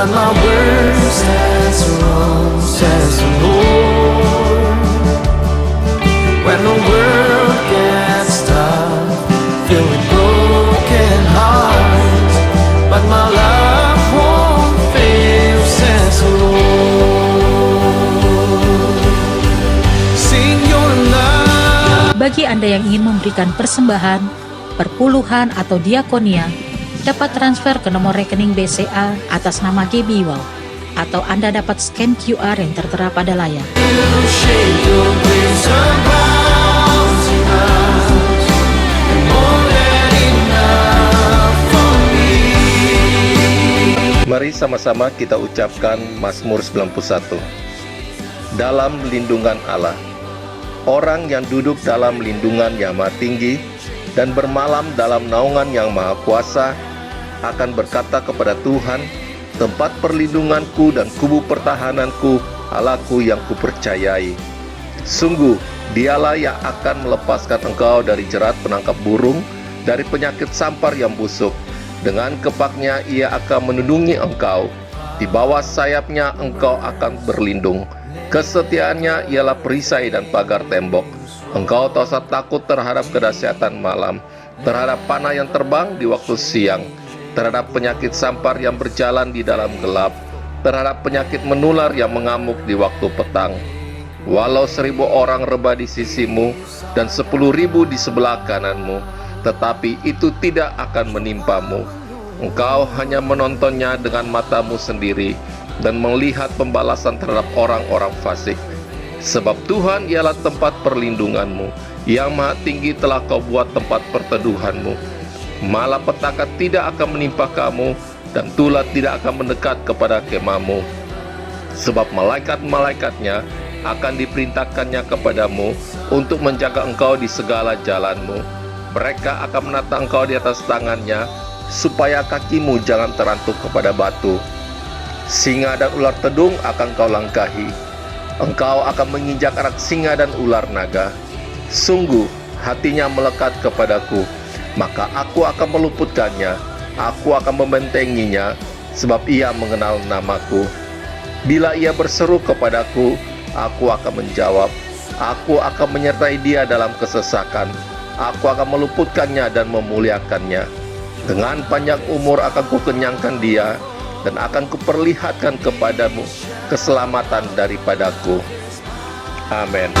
but my word stands alone, says the Lord. When the world gets tough, filled with broken hearts, but my love won't fail, says the Lord. Sing your love. Bagi Anda yang ingin memberikan persembahan, perpuluhan atau diakonia, dapat transfer ke nomor rekening BCA atas nama GB Wow, atau Anda dapat scan QR yang tertera pada layar. Mari sama-sama kita ucapkan Mazmur 91. Dalam lindungan Allah. Orang yang duduk dalam lindungan yang maha tinggi dan bermalam dalam naungan yang maha kuasa akan berkata kepada Tuhan, tempat perlindunganku dan kubu pertahananku, Allahku yang kupercayai. Sungguh, dialah yang akan melepaskan engkau dari jerat penangkap burung, dari penyakit sampar yang busuk. Dengan kepaknya ia akan melindungi engkau, di bawah sayapnya engkau akan berlindung. Kesetiaannya ialah perisai dan pagar tembok. Engkau tak usah takut terhadap kedahsyatan malam, terhadap panah yang terbang di waktu siang, terhadap penyakit sampar yang berjalan di dalam gelap, terhadap penyakit menular yang mengamuk di waktu petang. Walau 1000 orang rebah di sisimu dan 10.000 di sebelah kananmu, tetapi itu tidak akan menimpamu. Engkau hanya menontonnya dengan matamu sendiri dan melihat pembalasan terhadap orang-orang fasik. Sebab Tuhan ialah tempat perlindunganmu, yang maha tinggi telah kau buat tempat perteduhanmu. Malapetaka tidak akan menimpa kamu, dan tulah tidak akan mendekat kepada kemahmu. Sebab malaikat-malaikatnya akan diperintahkannya kepadamu untuk menjaga engkau di segala jalanmu. Mereka akan menata engkau di atas tangannya, supaya kakimu jangan terantuk kepada batu. Singa dan ular tedung akan kau langkahi. Engkau akan menginjak anak singa dan ular naga. Sungguh, hatinya melekat kepadaku, maka aku akan meluputkannya. Aku akan membentenginya, sebab ia mengenal namaku. Bila ia berseru kepadaku, aku akan menjawab. Aku akan menyertai dia dalam kesesakan. Aku akan meluputkannya dan memuliakannya. Dengan panjang umur akan kukenyangkan dia, dan akan kuperlihatkan kepadamu keselamatan daripadaku. Amin.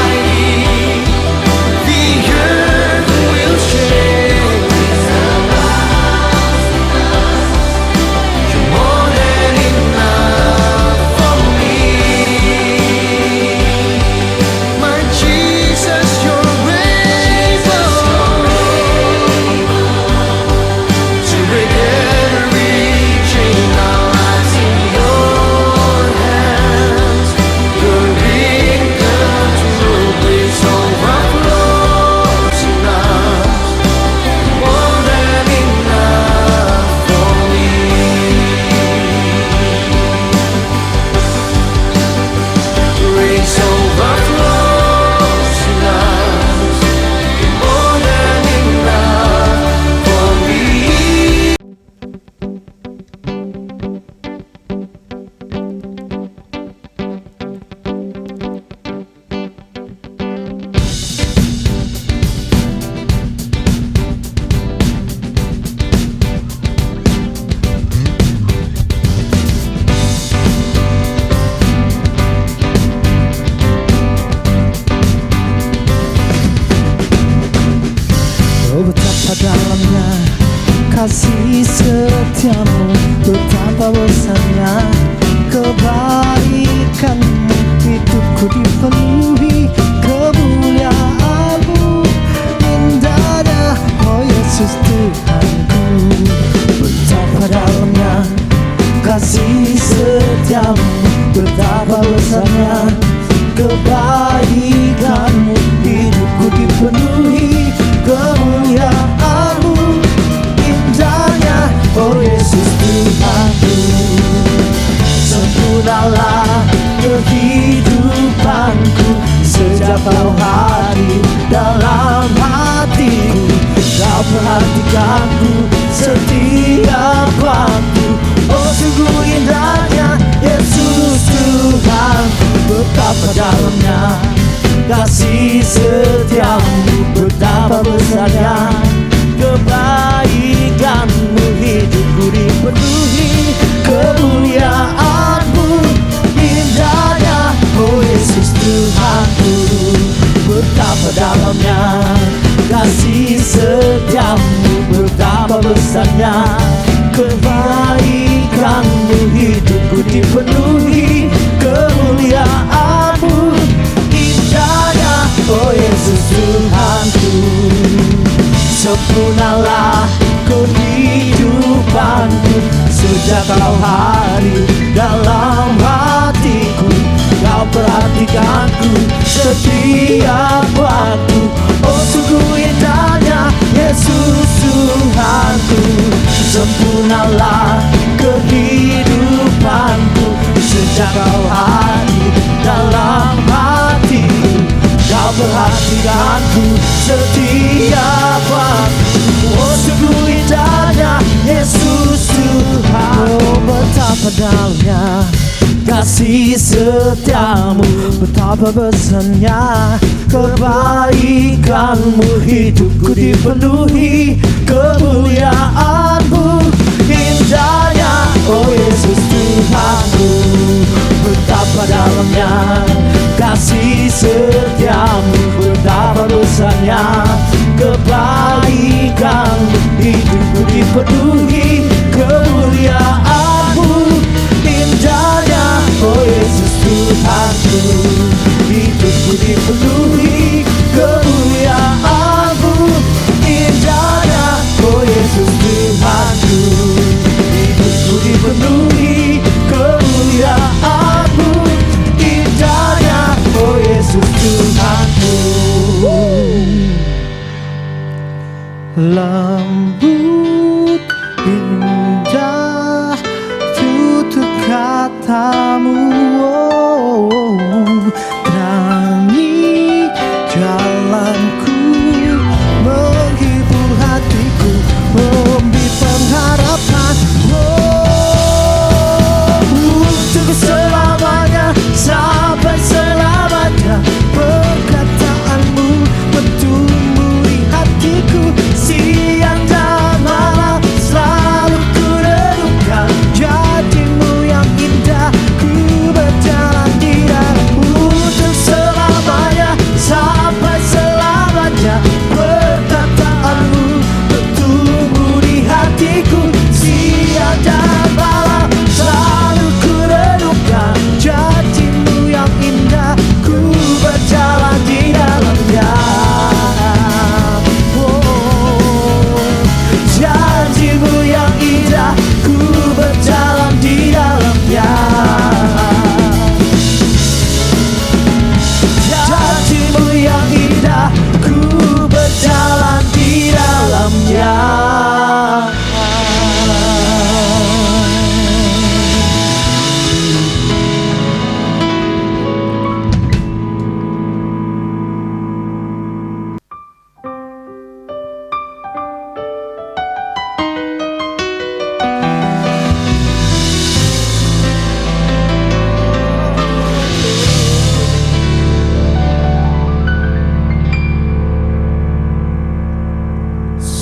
Betapa dalamnya kasih setiamu, betapa besarnya kebaikanmu. Hidupku dipenuhi kemuliaanmu, indahnya oh Yesus Tuhanku. Betapa dalamnya kasih setiamu, betapa besarnya kebaikanmu. Hidupku dipenuhi kemuliaanmu, indahnya oh Yesus Tuhanku. Sempurnalah kehidupanku sejak kau hadir dalam hatiku. Kau perhatikanku setiap waktu, oh sungguh indahnya betapa dalamnya kasih setiamu, betapa besarnya kebaikanmu. Hidupku dipenuhi kemuliaanmu, indahnya oh Yesus Tuhanku. Betapa dalamnya kasih setiamu, betapa besarnya kebaikanmu. Hidupku dipenuhi kemuliaanmu, indahnya oh Yesus Tuhanku. Sempurnalah kehidupanku sejak kau hadir dalam hatiku. Kau perhatikanku setiap waktu, oh sungguh indahnya Yesus Tuhanku. Sempurnalah kehidupanku sejak kau hadir dalam hatiku. Kau perhatikanku setiap waktu, oh sungguh indahnya Yesus Tuhan. Oh betapa dalamnya kasih setiamu, betapa besarnya kebaikanmu. Hidupku dipenuhi kemuliaanmu, indahnya oh Yesus Tuhanku. Betapa dalamnya kasih setiamu, betapa besarnya kebaikanmu. Hidupku dipenuhi kemuliaanmu, indahnya oh Yesus Tuhanku. Hidupku dipenuhi kemuliaanmu, indahnya oh Yesus Tuhanku. Hidupku dipenuhi kemuliaanmu, indahnya oh Yesus Tuhanku. Lembut indah tutur katamu, oh, terani jalanku, menghibur hatiku, memberi pengharapan, oh, untuk selamanya sampai selamanya. Perkataanmu bertumbuh di hatiku, siang dan malam selalu ku renungkan janjimu yang indah. Ku berjalan di dalammu untuk selamanya sampai selamanya. Perkataanmu bertumbuh di hatiku, siang dan malam selalu ku renungkan janjimu yang indah. Ku berjalan di dalamnya, oh, janjimu yang indah. Ku berjalan di dalamnya, janjimu yang indah. Ku berjalan di dalamnya.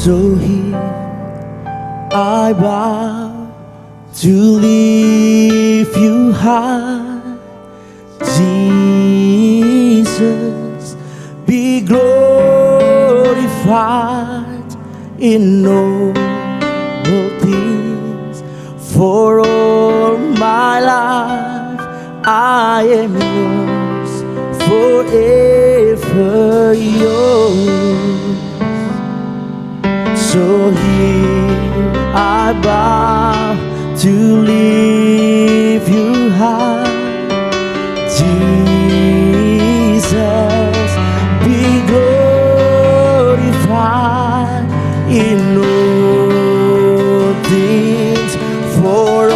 So here I bow to lift you high, Jesus, be glorified in all things. For all my life I am yours, forever yours. So here I bow to lift you high, Jesus, be glorified in all things. For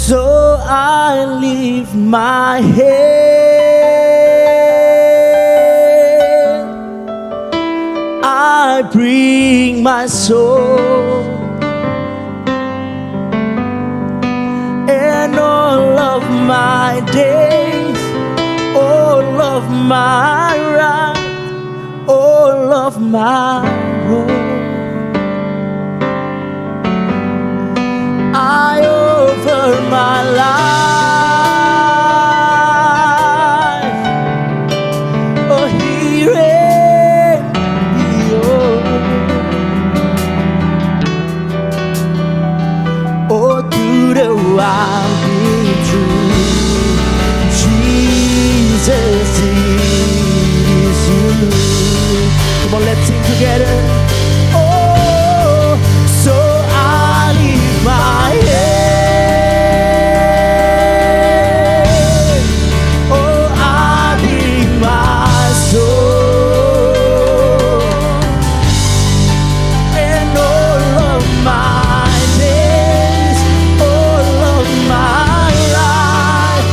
So I lift my head, I bring my soul, and all of my days, all of my right, all of my wrong, I offer my life, oh here and beyond, oh to the one being true, Jesus is you. Come on, let's sing together. Oh, so I lift my head, oh I bring my soul, and all of my days, all of my life,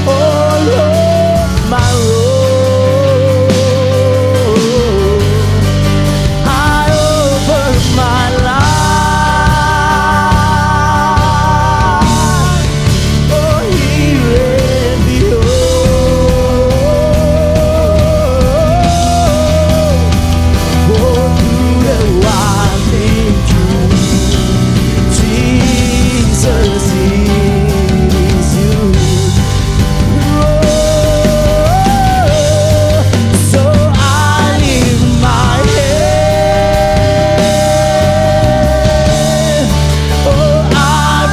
all of my road, I offer my life, oh here and beyond, oh to the one thing true, Jesus is you. So I lift my head, oh I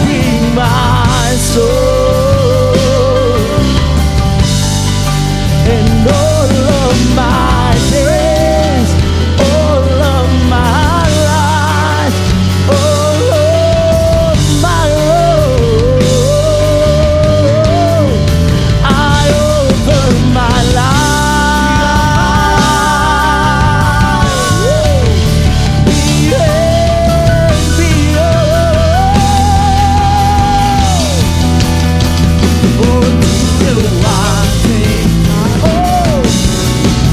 bring my soul, and all of my days, all of my life, all of my own, I offer my life, beyond, beyond, oh to the one thing, oh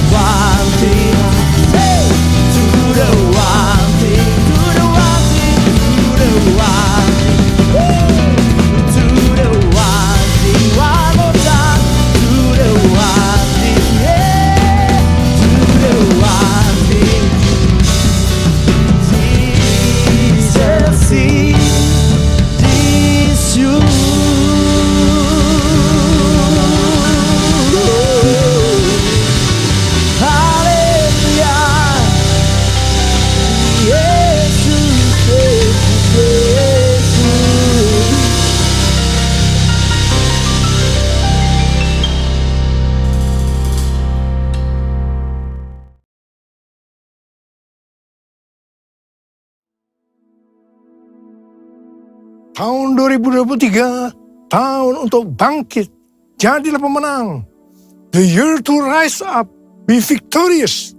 one thing, hey, to the one thing, to the one thing, to the one thing, to the one thing, one more time, to the one thing, yeah, to the one thing, Jesus is you. Hallelujah, Jesus, Jesus. Tahun 2023, tahun untuk bangkit, jadilah pemenang. The year to rise up, be victorious.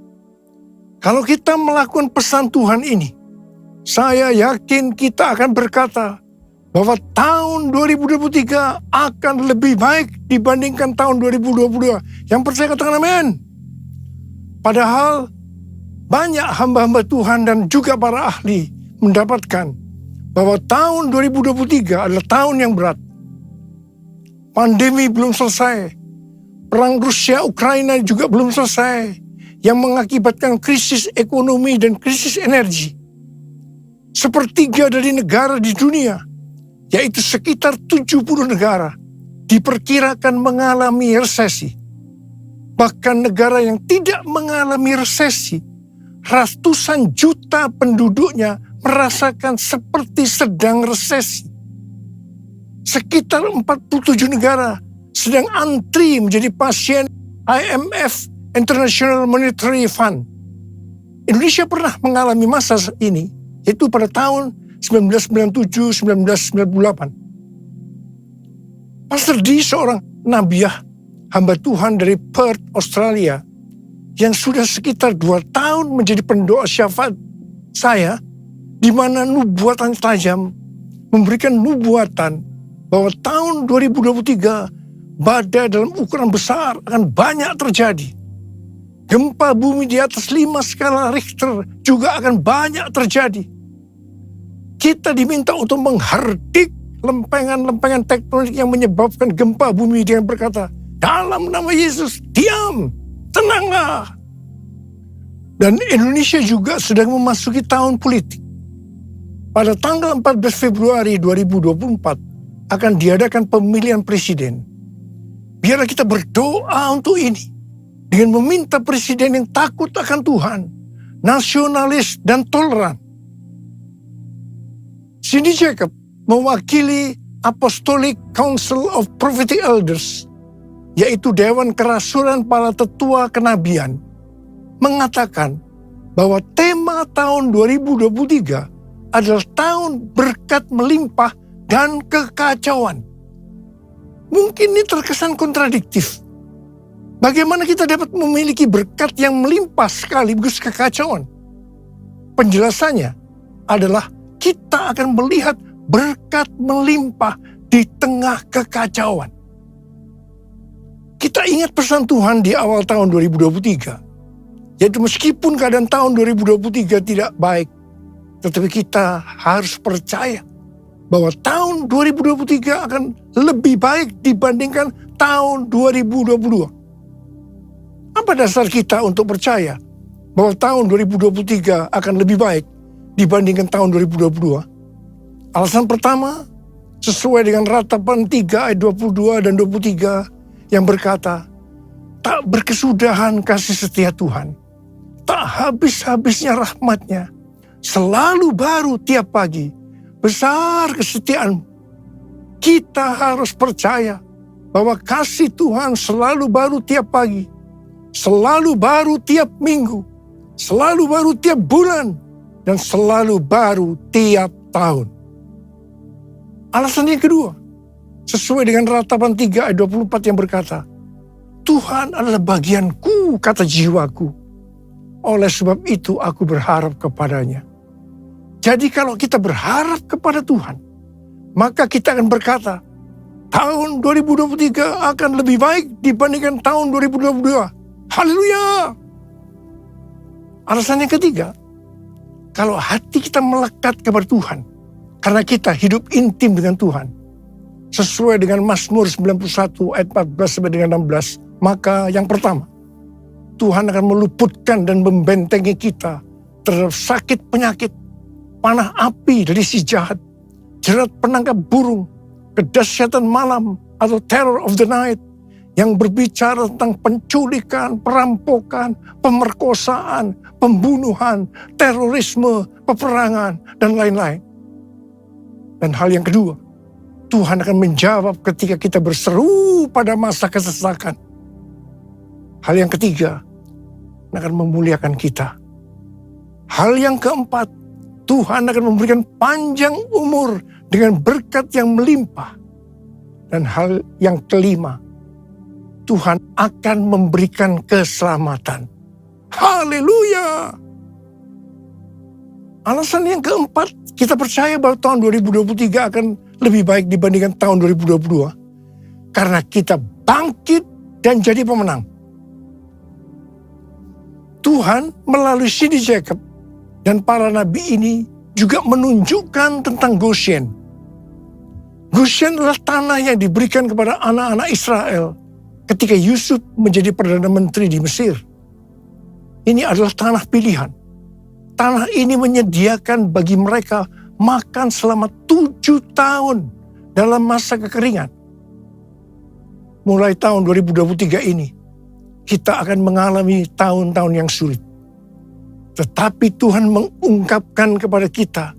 Kalau kita melakukan pesan Tuhan ini, saya yakin kita akan berkata bahwa tahun 2023 akan lebih baik dibandingkan tahun 2022. Yang percaya katakan amin. Padahal banyak hamba-hamba Tuhan dan juga para ahli mendapatkan bahwa tahun 2023 adalah tahun yang berat. Pandemi belum selesai. Perang Rusia-Ukraina juga belum selesai. Yang mengakibatkan krisis ekonomi dan krisis energi. Sepertiga dari negara di dunia, yaitu sekitar 70 negara, diperkirakan mengalami resesi. Bahkan negara yang tidak mengalami resesi, ratusan juta penduduknya merasakan seperti sedang resesi. Sekitar 47 negara sedang antri menjadi pasien IMF, International Monetary Fund. Indonesia pernah mengalami masa ini, yaitu pada tahun 1997-1998. Pastor D, seorang nabiah hamba Tuhan dari Perth, Australia, yang sudah sekitar 2 tahun menjadi pendoa syafaat saya, di mana nubuatan tajam memberikan nubuatan bahwa tahun 2023 badai dalam ukuran besar akan banyak terjadi. Gempa bumi di atas 5 skala Richter juga akan banyak terjadi. Kita diminta untuk menghardik lempengan-lempengan tektonik yang menyebabkan gempa bumi dengan berkata, dalam nama Yesus, diam, tenanglah. Dan Indonesia juga sedang memasuki tahun politik. Pada tanggal 14 Februari 2024 akan diadakan pemilihan presiden. Biarlah kita berdoa untuk ini dengan meminta presiden yang takut akan Tuhan, nasionalis dan toleran. Cindy Jacob mewakili Apostolic Council of Prophetic Elders, yaitu Dewan Kerasulan para Tetua Kenabian, mengatakan bahwa tema tahun 2023 adalah tahun berkat melimpah dan kekacauan. Mungkin ini terkesan kontradiktif. Bagaimana kita dapat memiliki berkat yang melimpah sekaligus kekacauan? Penjelasannya adalah kita akan melihat berkat melimpah di tengah kekacauan. Kita ingat pesan Tuhan di awal tahun 2023, yaitu meskipun keadaan tahun 2023 tidak baik, tetapi kita harus percaya bahwa tahun 2023 akan lebih baik dibandingkan tahun 2022. Apa dasar kita untuk percaya bahwa tahun 2023 akan lebih baik dibandingkan tahun 2022? Alasan pertama, sesuai dengan Ratapan 3 ayat 22 dan 23 yang berkata, tak berkesudahan kasih setia Tuhan, tak habis-habisnya rahmatnya, selalu baru tiap pagi, besar kesetiaan. Kita harus percaya bahwa kasih Tuhan selalu baru tiap pagi, selalu baru tiap minggu, selalu baru tiap bulan, dan selalu baru tiap tahun. Alasan yang kedua, sesuai dengan Ratapan 3 ayat 24 yang berkata, Tuhan adalah bagianku, kata jiwaku. Oleh sebab itu aku berharap kepadanya. Jadi kalau kita berharap kepada Tuhan, maka kita akan berkata, tahun 2023 akan lebih baik dibandingkan tahun 2022. Haleluya! Alasan yang ketiga, kalau hati kita melekat kepada Tuhan, karena kita hidup intim dengan Tuhan, sesuai dengan Mazmur 91 ayat 14 sampai dengan 16, maka yang pertama, Tuhan akan meluputkan dan membentengi kita terhadap sakit penyakit, panah api dari si jahat, jerat penangkap burung, kedahsyatan malam atau terror of the night, yang berbicara tentang penculikan, perampokan, pemerkosaan, pembunuhan, terorisme, peperangan, dan lain-lain. Dan hal yang kedua, Tuhan akan menjawab ketika kita berseru pada masa kesesakan. Hal yang ketiga, akan memuliakan kita. Hal yang keempat, Tuhan akan memberikan panjang umur dengan berkat yang melimpah. Dan hal yang kelima, Tuhan akan memberikan keselamatan. Haleluya! Alasan yang keempat, kita percaya bahwa tahun 2023 akan lebih baik dibandingkan tahun 2022. Karena kita bangkit dan jadi pemenang. Tuhan melalui Cindy Jacob dan para nabi ini juga menunjukkan tentang Goshen. Goshen adalah tanah yang diberikan kepada anak-anak Israel ketika Yusuf menjadi Perdana Menteri di Mesir. Ini adalah tanah pilihan. Tanah ini menyediakan bagi mereka makan selama 7 tahun dalam masa kekeringan. Mulai tahun 2023 ini, kita akan mengalami tahun-tahun yang sulit. Tetapi Tuhan mengungkapkan kepada kita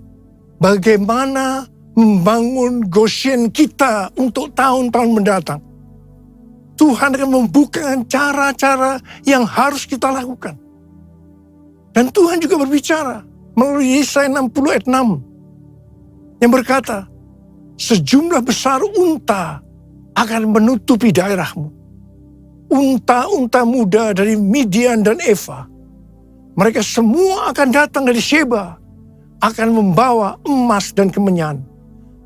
bagaimana membangun Goshen kita untuk tahun-tahun mendatang. Tuhan akan membuka cara-cara yang harus kita lakukan. Dan Tuhan juga berbicara melalui Yesaya 60 ayat 6 yang berkata, sejumlah besar unta akan menutupi daerahmu. Unta-unta muda dari Midian dan Eva. Mereka semua akan datang dari Sheba, akan membawa emas dan kemenyan.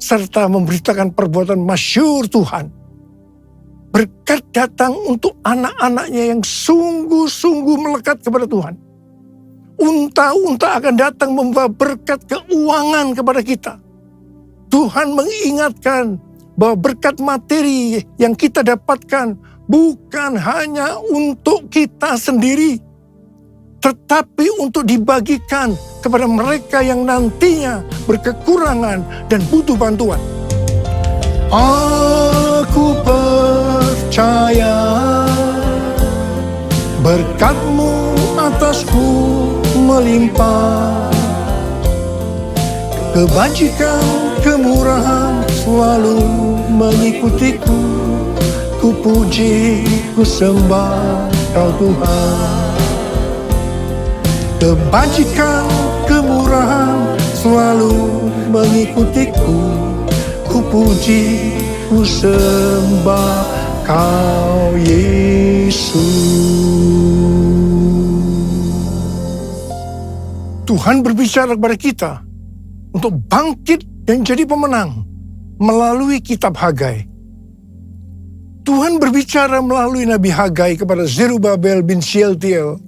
serta memberitakan perbuatan masyhur Tuhan. Berkat datang untuk anak-anaknya yang sungguh-sungguh melekat kepada Tuhan. Unta-unta akan datang membawa berkat keuangan kepada kita. Tuhan mengingatkan bahwa berkat materi yang kita dapatkan bukan hanya untuk kita sendiri, tetapi untuk dibagikan kepada mereka yang nantinya berkekurangan dan butuh bantuan. Aku percaya berkat-Mu atasku melimpah, kebajikan, kemurahan selalu mengikutiku. Ku puji, ku sembah Kau Tuhan. Kebajikan, kemurahan selalu mengikutiku. Ku puji, ku sembah Kau Yesus. Tuhan berbicara kepada kita untuk bangkit dan jadi pemenang melalui kitab Hagai. Tuhan berbicara melalui Nabi Hagai kepada Zerubabel bin Shealtiel,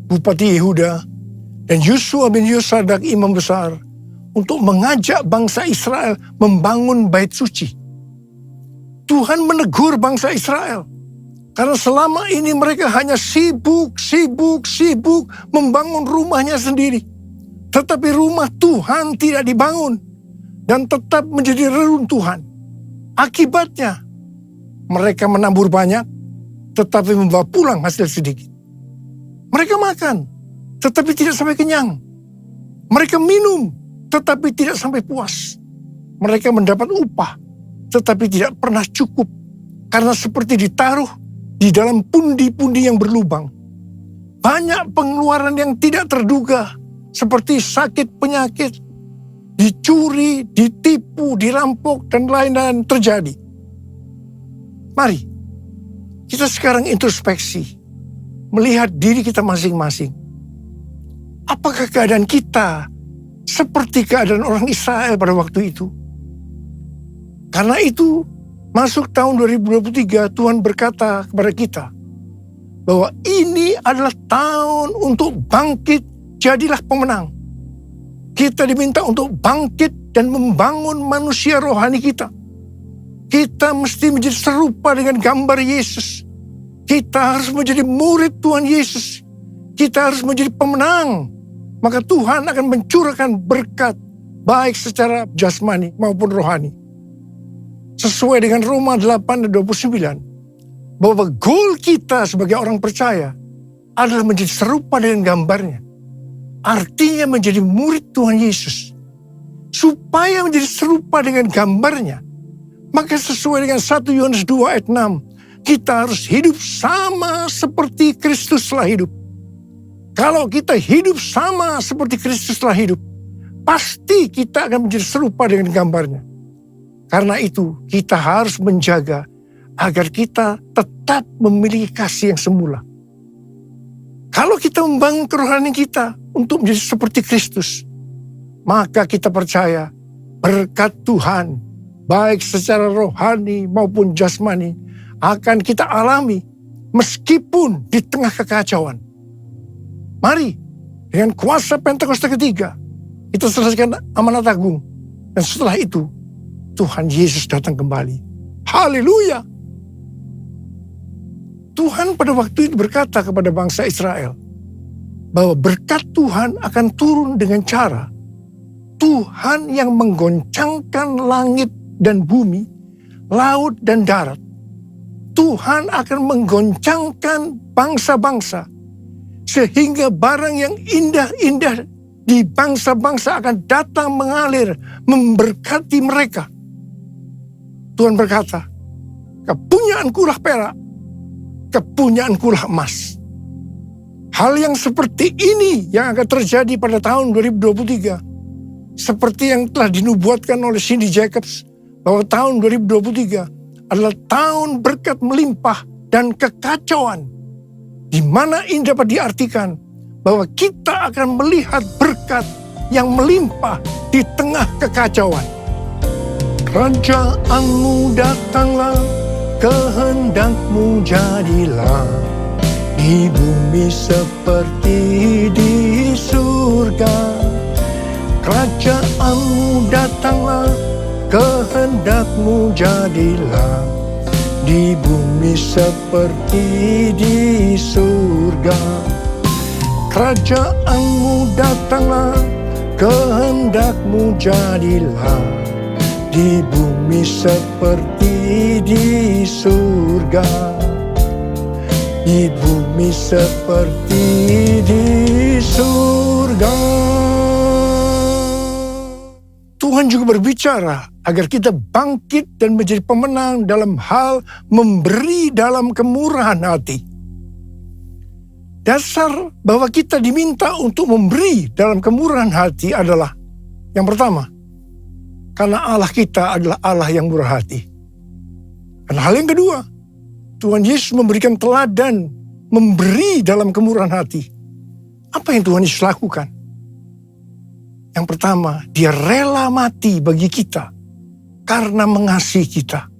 Bupati Yehuda, dan Yosua bin Yosadak, Imam Besar, untuk mengajak bangsa Israel membangun bait suci. Tuhan menegur bangsa Israel, karena selama ini mereka hanya sibuk membangun rumahnya sendiri. Tetapi rumah Tuhan tidak dibangun dan tetap menjadi reruntuhan. Akibatnya, mereka menabur banyak, tetapi membawa pulang hasil sedikit. Mereka makan, tetapi tidak sampai kenyang. Mereka minum, tetapi tidak sampai puas. Mereka mendapat upah, tetapi tidak pernah cukup. Karena seperti ditaruh di dalam pundi-pundi yang berlubang. Banyak pengeluaran yang tidak terduga, seperti sakit penyakit, dicuri, ditipu, dirampok, dan lain-lain terjadi. Mari, kita sekarang introspeksi, melihat diri kita masing-masing. Apakah keadaan kita seperti keadaan orang Israel pada waktu itu? Karena itu, masuk tahun 2023, Tuhan berkata kepada kita, bahwa ini adalah tahun untuk bangkit, jadilah pemenang. Kita diminta untuk bangkit dan membangun manusia rohani kita. Kita mesti menjadi serupa dengan gambar Yesus. Kita harus menjadi murid Tuhan Yesus. Kita harus menjadi pemenang. Maka Tuhan akan mencurahkan berkat, baik secara jasmani maupun rohani. Sesuai dengan Roma 8:29, bahwa goal kita sebagai orang percaya adalah menjadi serupa dengan gambarnya. Artinya menjadi murid Tuhan Yesus. Supaya menjadi serupa dengan gambarnya, maka sesuai dengan 1 Yohanes 2 ayat 6, kita harus hidup sama seperti Kristus telah hidup. Kalau kita hidup sama seperti Kristus telah hidup, pasti kita akan menjadi serupa dengan gambarnya. Karena itu kita harus menjaga agar kita tetap memiliki kasih yang semula. Kalau kita membangun kerohanian kita untuk menjadi seperti Kristus, maka kita percaya berkat Tuhan, baik secara rohani maupun jasmani, akan kita alami meskipun di tengah kekacauan. Mari, dengan kuasa Pentakosta ketiga, kita selesaikan amanat agung. Dan setelah itu, Tuhan Yesus datang kembali. Haleluya! Tuhan pada waktu itu berkata kepada bangsa Israel, bahwa berkat Tuhan akan turun dengan cara Tuhan yang menggoncangkan langit dan bumi, laut dan darat. Tuhan akan menggoncangkan bangsa-bangsa, sehingga barang yang indah-indah di bangsa-bangsa akan datang mengalir, memberkati mereka. Tuhan berkata, kepunyaanku lah perak, kepunyaanku lah emas. Hal yang seperti ini yang akan terjadi pada tahun 2023. Seperti yang telah dinubuatkan oleh Cindy Jacobs, bahwa tahun 2023 adalah tahun berkat melimpah dan kekacauan. Di mana ini dapat diartikan bahwa kita akan melihat berkat yang melimpah di tengah kekacauan. Kerajaanmu datanglah, kehendak-Mu jadilah, di bumi seperti di surga. Kerajaanmu datanglah, kehendak-Mu jadilah, di bumi seperti di surga. Kerajaanmu datanglah, kehendak-Mu jadilah, di bumi seperti di surga. Di bumi seperti di surga. Tuhan juga berbicara agar kita bangkit dan menjadi pemenang dalam hal memberi dalam kemurahan hati. Dasar bahwa kita diminta untuk memberi dalam kemurahan hati adalah, yang pertama, karena Allah kita adalah Allah yang murah hati. Dan hal yang kedua, Tuhan Yesus memberikan teladan memberi dalam kemurahan hati. Apa yang Tuhan Yesus lakukan? Yang pertama, Dia rela mati bagi kita karena mengasihi kita.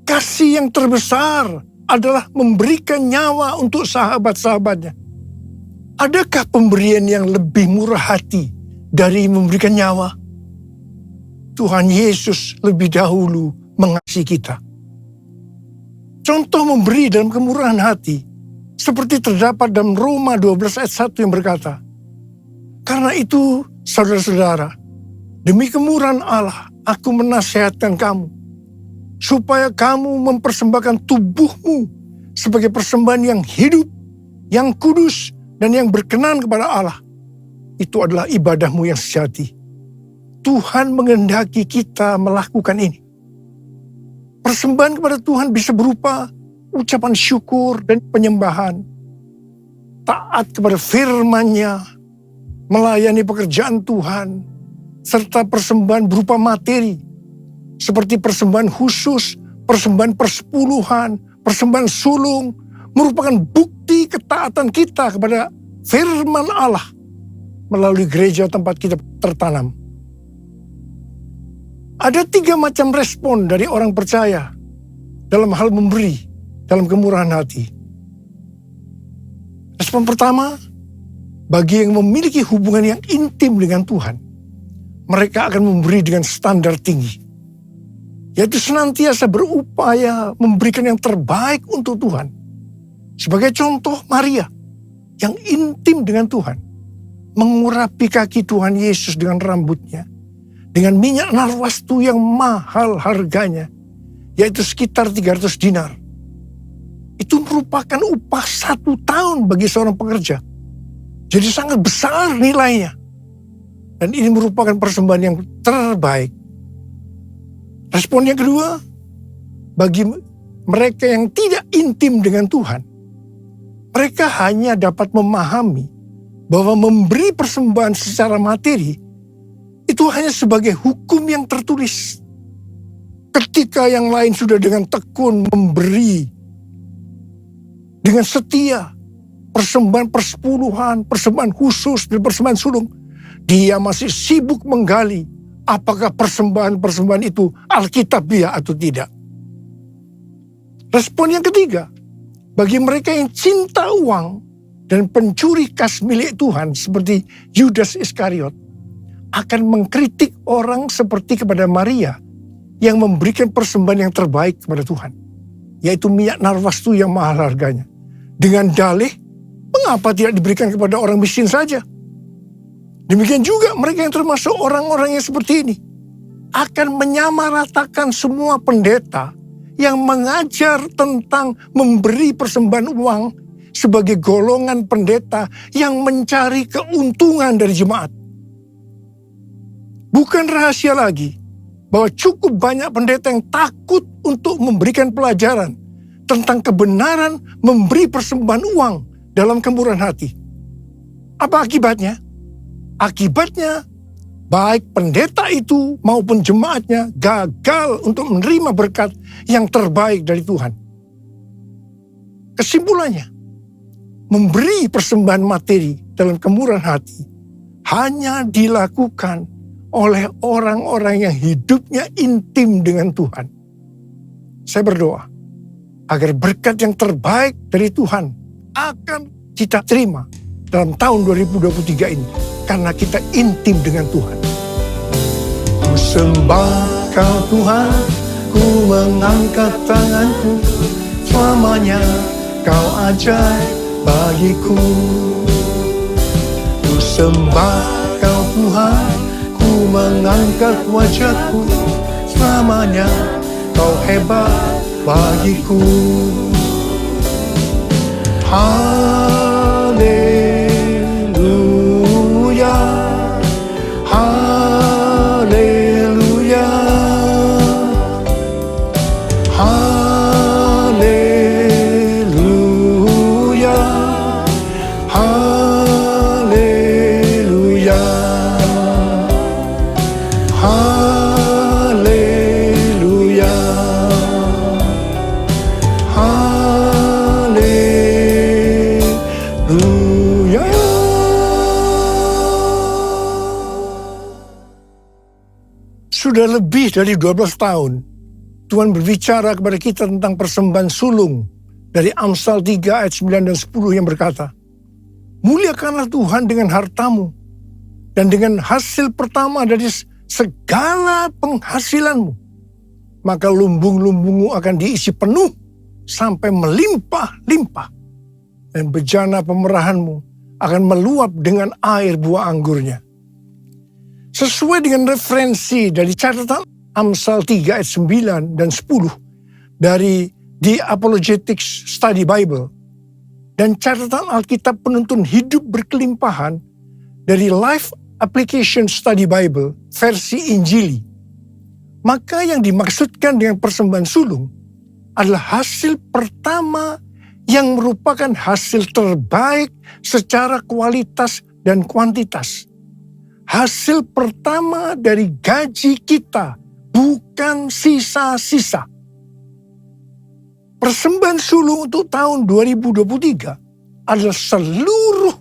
Kasih yang terbesar adalah memberikan nyawa untuk sahabat-sahabatnya. Adakah pemberian yang lebih murah hati dari memberikan nyawa? Tuhan Yesus lebih dahulu mengasihi kita. Contoh memberi dalam kemurahan hati seperti terdapat dalam Roma 12 ayat 1 yang berkata, "Karena itu, saudara-saudara, demi kemurahan Allah, aku menasihatkan kamu, supaya kamu mempersembahkan tubuhmu sebagai persembahan yang hidup, yang kudus, dan yang berkenan kepada Allah. Itu adalah ibadahmu yang sejati." Tuhan menghendaki kita melakukan ini. Persembahan kepada Tuhan bisa berupa ucapan syukur dan penyembahan, taat kepada firman-Nya, melayani pekerjaan Tuhan, serta persembahan berupa materi, seperti persembahan khusus, persembahan persepuluhan, persembahan sulung, merupakan bukti ketaatan kita kepada firman Allah melalui gereja tempat kita tertanam. Ada 3 macam respon dari orang percaya dalam hal memberi dalam kemurahan hati. Respon pertama, bagi yang memiliki hubungan yang intim dengan Tuhan, mereka akan memberi dengan standar tinggi, yaitu senantiasa berupaya memberikan yang terbaik untuk Tuhan. Sebagai contoh, Maria yang intim dengan Tuhan, mengurapi kaki Tuhan Yesus dengan rambutnya, dengan minyak narwastu yang mahal harganya, yaitu sekitar 300 dinar. Itu merupakan upah 1 tahun bagi seorang pekerja. Jadi sangat besar nilainya. Dan ini merupakan persembahan yang terbaik. Respon yang kedua, bagi mereka yang tidak intim dengan Tuhan, mereka hanya dapat memahami bahwa memberi persembahan secara materi itu hanya sebagai hukum yang tertulis. Ketika yang lain sudah dengan tekun memberi, dengan setia, persembahan persepuluhan, persembahan khusus, dan persembahan sulung, dia masih sibuk menggali apakah persembahan-persembahan itu alkitabiah atau tidak. Respon yang ketiga, bagi mereka yang cinta uang dan pencuri kas milik Tuhan seperti Yudas Iskariot, akan mengkritik orang seperti kepada Maria yang memberikan persembahan yang terbaik kepada Tuhan, yaitu minyak narwastu yang mahal harganya. Dengan dalih, mengapa tidak diberikan kepada orang miskin saja? Demikian juga mereka yang termasuk orang-orang yang seperti ini akan menyamaratakan semua pendeta yang mengajar tentang memberi persembahan uang sebagai golongan pendeta yang mencari keuntungan dari jemaat. Bukan rahasia lagi bahwa cukup banyak pendeta yang takut untuk memberikan pelajaran tentang kebenaran memberi persembahan uang dalam kemurahan hati. Apa akibatnya? Akibatnya, baik pendeta itu maupun jemaatnya gagal untuk menerima berkat yang terbaik dari Tuhan. Kesimpulannya, memberi persembahan materi dalam kemurahan hati hanya dilakukan oleh orang-orang yang hidupnya intim dengan Tuhan. Saya berdoa agar berkat yang terbaik dari Tuhan akan kita terima dalam tahun 2023 ini karena kita intim dengan Tuhan. Ku sembah Kau Tuhan, ku mengangkat tanganku, selamanya Kau ajaib bagiku. Ku sembah Kau Tuhan, ku mengangkat wajahku, selamanya Kau hebat bagiku. Haleluya, haleluya, haleluya, haleluya, haleluya, haleluya. Sudah lebih dari 12 tahun Tuhan berbicara kepada kita tentang persembahan sulung dari Amsal 3 ayat 9 dan 10 yang berkata, muliakanlah Tuhan dengan hartamu dan dengan hasil pertama dari segala penghasilanmu. Maka lumbung-lumbungmu akan diisi penuh sampai melimpah-limpah. Dan bejana pemerahanmu akan meluap dengan air buah anggurnya. Sesuai dengan referensi dari catatan Amsal 3 ayat 9 dan 10 dari The Apologetics Study Bible dan catatan Alkitab Penuntun Hidup Berkelimpahan dari Life Application Study Bible versi Injili. Maka yang dimaksudkan dengan persembahan sulung adalah hasil pertama yang merupakan hasil terbaik secara kualitas dan kuantitas. Hasil pertama dari gaji kita, bukan sisa-sisa. Persembahan sulung untuk tahun 2023 adalah seluruh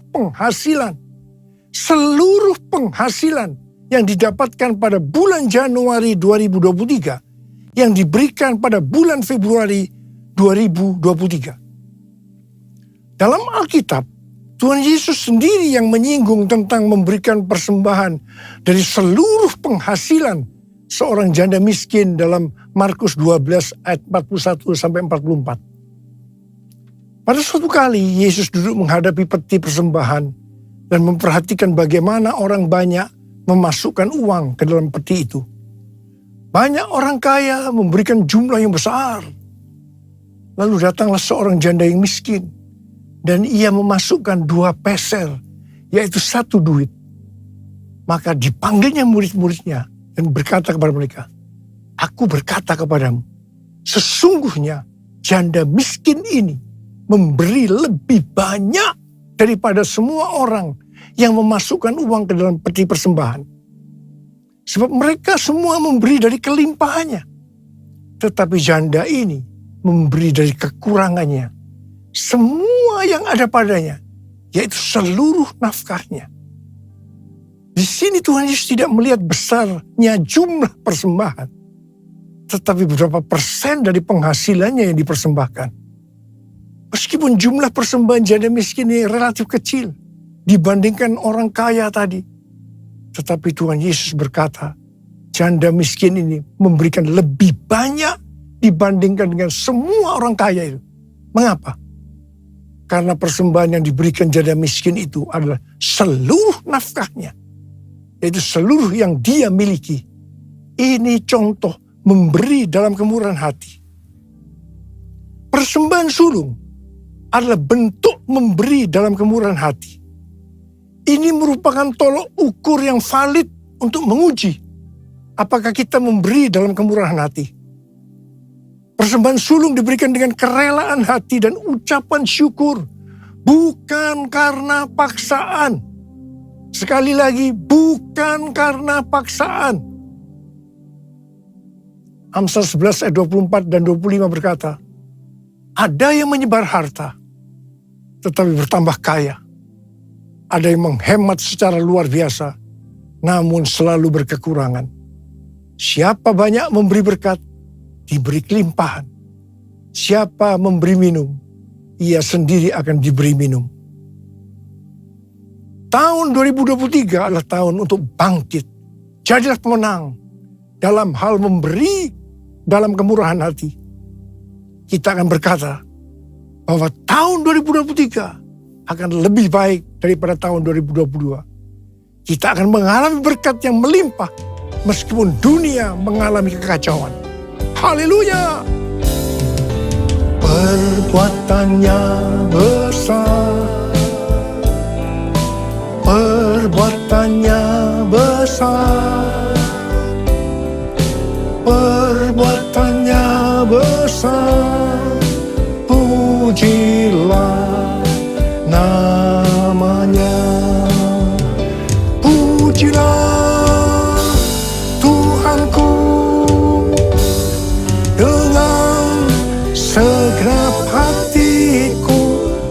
penghasilan yang didapatkan pada bulan Januari 2023 yang diberikan pada bulan Februari 2023. Dalam Alkitab, Tuhan Yesus sendiri yang menyinggung tentang memberikan persembahan dari seluruh penghasilan seorang janda miskin dalam Markus 12 ayat 41 sampai 44. Pada suatu kali Yesus duduk menghadapi peti persembahan dan memperhatikan bagaimana orang banyak memasukkan uang ke dalam peti itu. Banyak orang kaya memberikan jumlah yang besar. Lalu datanglah seorang janda yang miskin dan ia memasukkan 2 peser, yaitu 1 duit. Maka dipanggilnya murid-muridnya dan berkata kepada mereka, aku berkata kepadamu, sesungguhnya janda miskin ini memberi lebih banyak daripada semua orang yang memasukkan uang ke dalam peti persembahan. Sebab mereka semua memberi dari kelimpahannya. Tetapi janda ini memberi dari kekurangannya. Semua yang ada padanya, yaitu seluruh nafkahnya. Di sini Tuhan Yesus tidak melihat besarnya jumlah persembahan, tetapi berapa persen dari penghasilannya yang dipersembahkan. Meskipun jumlah persembahan janda miskin ini relatif kecil dibandingkan orang kaya tadi, tetapi Tuhan Yesus berkata, janda miskin ini memberikan lebih banyak dibandingkan dengan semua orang kaya itu. Mengapa? Karena persembahan yang diberikan janda miskin itu adalah seluruh nafkahnya, yaitu seluruh yang dia miliki. Ini contoh memberi dalam kemurahan hati. Persembahan sulung adalah bentuk memberi dalam kemurahan hati. Ini merupakan tolok ukur yang valid untuk menguji apakah kita memberi dalam kemurahan hati. Persembahan sulung diberikan dengan kerelaan hati dan ucapan syukur, bukan karena paksaan. Sekali lagi, bukan karena paksaan. Amsal 11 ayat 24 dan 25 berkata, ada yang menyebar harta, tetapi bertambah kaya. Ada yang menghemat secara luar biasa, namun selalu berkekurangan. Siapa banyak memberi berkat, diberi kelimpahan. Siapa memberi minum, ia sendiri akan diberi minum. Tahun 2023 adalah tahun untuk bangkit. Jadilah pemenang dalam hal memberi dalam kemurahan hati. Kita akan berkata bahwa tahun 2023 akan lebih baik daripada tahun 2022. Kita akan mengalami berkat yang melimpah meskipun dunia mengalami kekacauan. Haleluya! Perbuatannya besar, perbuatannya besar, perbuatannya besar. Pujilah namanya, pujilah Tuhanku dengan segenap hatiku.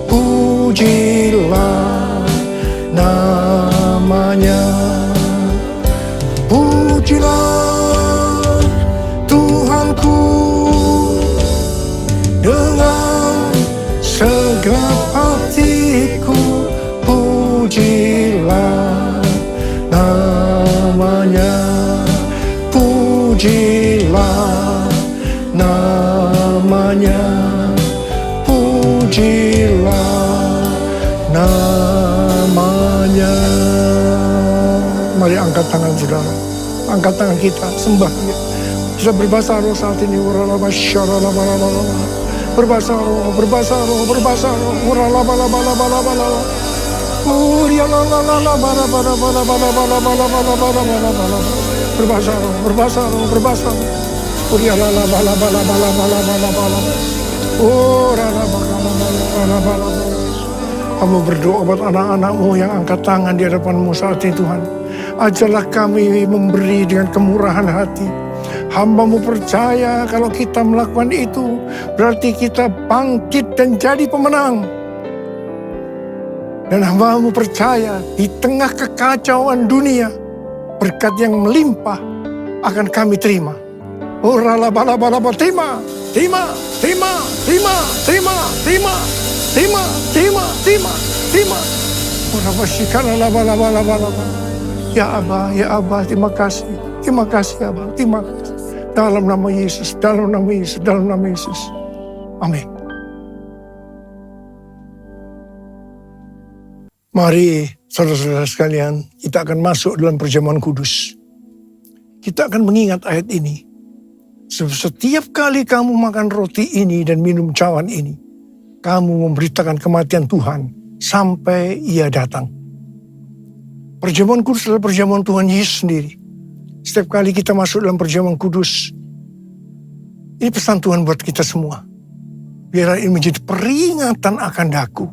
Pujilah namanya, pujilah Tuhanku dengan segenap hatiku. Pujilah namanya, pujilah namanya, pujilah namanya. Mari angkat tangan saudara, angkat tangan kita, sembah dia. Kita berbahasa roh saat ini. Berbahasa roh, berbahasa roh, berbahasa roh. Berbahasa roh, berbahasa roh, berbahasa roh. Kamu berdoa buat anak-anakmu yang angkat tangan di hadapanmu saat ini, Tuhan. Ajarlah kami memberi dengan kemurahan hati. Hamba-Mu percaya kalau kita melakukan itu, berarti kita bangkit dan jadi pemenang. Dan hamba-Mu percaya di tengah kekacauan dunia, berkat yang melimpah akan kami terima. Oh ralabalaba, terima, terima, terima, terima, terima, terima, terima, terima, terima, terima. Oh rabasyikana labalaba. Ya Abah, ya Abah, terima kasih. Terima kasih Abah, terima kasih. Dalam nama Yesus, dalam nama Yesus, dalam nama Yesus. Amin. Mari saudara-saudara sekalian, kita akan masuk dalam perjamuan kudus. Kita akan mengingat ayat ini. Setiap kali kamu makan roti ini dan minum cawan ini, kamu memberitakan kematian Tuhan sampai Ia datang. Perjamuan kudus adalah perjamuan Tuhan Yesus sendiri. Setiap kali kita masuk dalam perjamuan kudus, ini pesan Tuhan buat kita semua. Biar ini menjadi peringatan akan daku.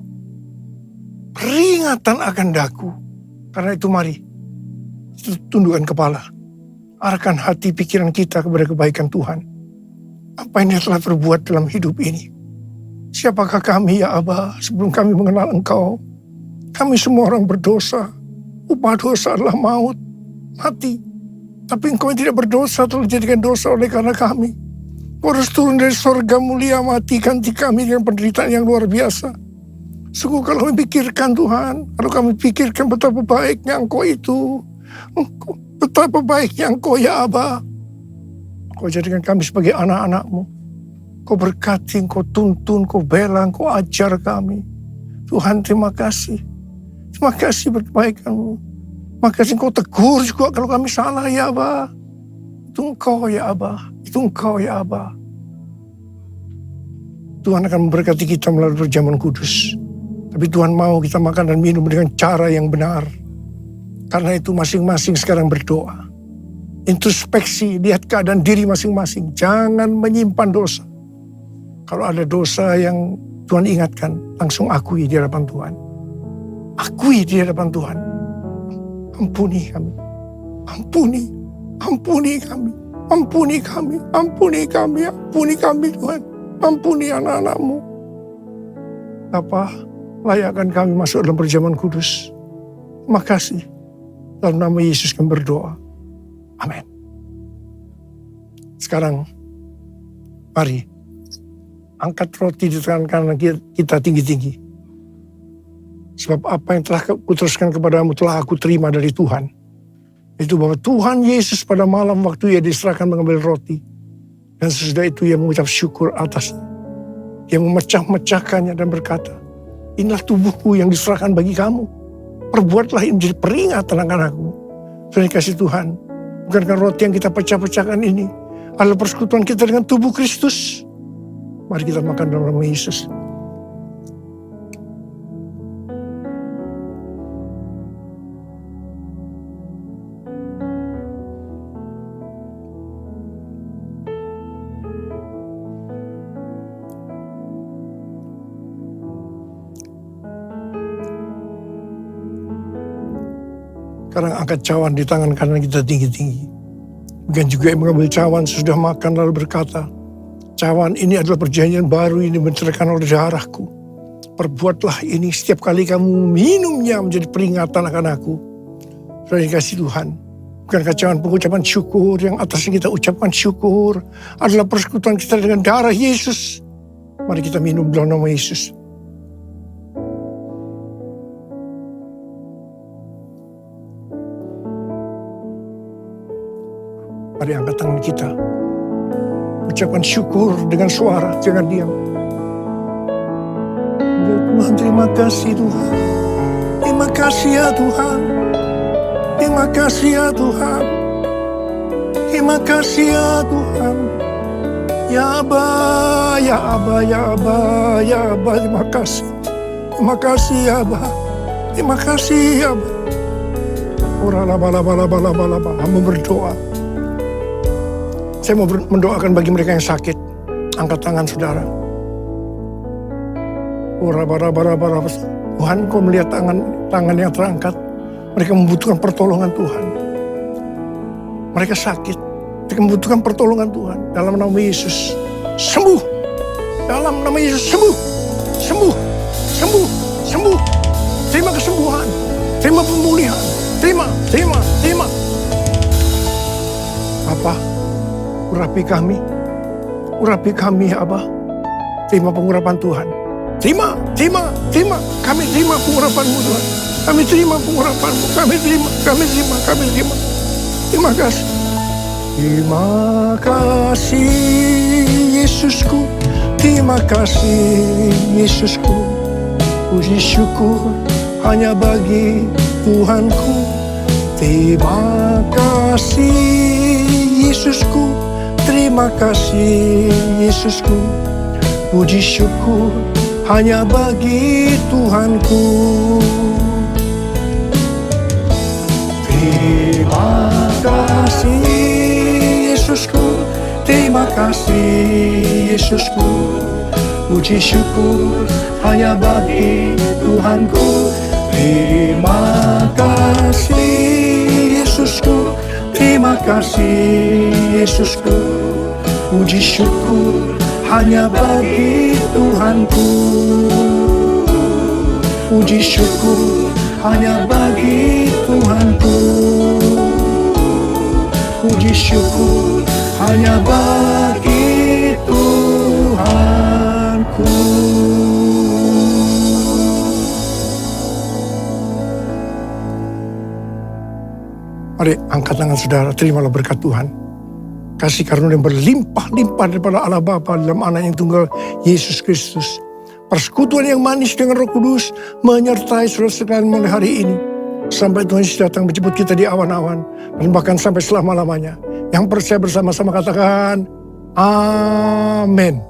Peringatan akan daku. Karena itu mari, kita tundukkan kepala. Arahkan hati pikiran kita kepada kebaikan Tuhan. Apa yang Dia telah perbuat dalam hidup ini. Siapakah kami ya Abah sebelum kami mengenal Engkau? Kami semua orang berdosa. Upah dosa adalah maut, mati. Tapi Engkau yang tidak berdosa telah dijadikan dosa oleh karena kami. Kau harus turun dari surga mulia, mati, ganti kami dengan penderitaan yang luar biasa. Sungguh kalau kami pikirkan Tuhan, kalau kami pikirkan betapa baiknya Engkau itu, betapa baiknya Engkau ya Abah. Kau jadikan kami sebagai anak-anak-Mu. Kau berkati, Kau tuntun, Kau bela, Kau ajar kami. Tuhan terima kasih. Terima kasih berkebaikan-Mu. Terima kasih Kau tegur juga kalau kami salah ya Abah. Itu Engkau ya Abah. Itu Engkau ya Abah. Tuhan akan memberkati kita melalui perjamuan kudus. Tapi Tuhan mau kita makan dan minum dengan cara yang benar. Karena itu masing-masing sekarang berdoa. Introspeksi, lihat keadaan diri masing-masing. Jangan menyimpan dosa. Kalau ada dosa yang Tuhan ingatkan, langsung akui di hadapan Tuhan. Akui di hadapan Tuhan. Ampuni kami. Ampuni. Ampuni kami. Ampuni kami. Ampuni kami. Ampuni kami Tuhan. Ampuni anak-anak-Mu. Bapa, layakkan kami masuk dalam perjamuan kudus. Terima kasih. Dalam nama Yesus kami berdoa. Amin. Sekarang, mari angkat roti di tangan kanan kita tinggi-tinggi. Sebab apa yang telah kuteruskan kepadamu telah aku terima dari Tuhan. Itu bahwa Tuhan Yesus pada malam waktu ia diserahkan mengambil roti. Dan sesudah itu ia mengucap syukur atasnya. Ia memecah-mecahkannya dan berkata, inilah tubuhku yang diserahkan bagi kamu. Perbuatlah ini menjadi peringatan akan aku. Saudara kasih Tuhan, bukankah roti yang kita pecah-pecahkan ini adalah persekutuan kita dengan tubuh Kristus? Mari kita makan dalam nama Yesus. Sekarang angkat cawan di tangan kanan kita tinggi-tinggi. Bukan juga yang mengambil cawan sudah makan lalu berkata, cawan ini adalah perjanjian baru ini mencerahkan oleh darahku. Perbuatlah ini setiap kali kamu minumnya menjadi peringatan akan aku. Saudara dikasih Tuhan, bukankah cawan pengucapan syukur yang atasnya kita ucapkan syukur adalah persekutuan kita dengan darah Yesus. Mari kita minum dalam nama Yesus. Mari angkat tangan kita. Ucapkan syukur dengan suara, jangan diam. Ya Tuhan, terima kasih Tuhan. Terima kasih ya Tuhan. Terima kasih ya Tuhan. Terima kasih ya Tuhan. Ya Aba, ya Aba, ya Aba, ya Aba, terima kasih. Terima kasih ya Aba. Terima kasih ya Aba. Ora-la-ba-la-ba-la-ba-la-ba-la-ba. Hamba berdoa. Saya mau mendoakan bagi mereka yang sakit. Angkat tangan saudara. Tuhan, kau melihat tangan yang terangkat. Mereka membutuhkan pertolongan Tuhan. Mereka sakit. Mereka membutuhkan pertolongan Tuhan. Dalam nama Yesus, sembuh. Dalam nama Yesus, sembuh. Sembuh. Sembuh. Sembuh. Terima kesembuhan. Terima pemulihan. Terima. Apa? Urapi kami ya Abah. Terima pengurapan Tuhan. Terima. Kami terima pengurapan-Mu Tuhan. Kami terima pengurapan-Mu. Kami terima. Terima kasih. Terima kasih Yesusku. Terima kasih Yesusku. Puji syukur hanya bagi Tuhanku. Terima kasih Yesusku. Terima kasih Yesusku. Puji syukur hanya bagi Tuhanku. Terima kasih Yesusku. Terima kasih Yesusku. Puji syukur hanya bagi Tuhanku. Terima kasih Yesusku. Terima kasih Yesusku. Puji syukur hanya bagi Tuhanku. Puji syukur hanya bagi Tuhanku. Puji syukur hanya bagi Tuhanku. Mari angkat tangan saudara, terimalah berkat Tuhan. Kasih karunia yang berlimpah-limpah daripada Allah Bapa dalam Anak yang tunggal Yesus Kristus. Persekutuan yang manis dengan Roh Kudus menyertai saudara sekalian mulai hari ini. Sampai Tuhan Yesus datang menjemput kita di awan-awan. Dan bahkan sampai selama-lamanya. Yang percaya bersama-sama katakan, Amin.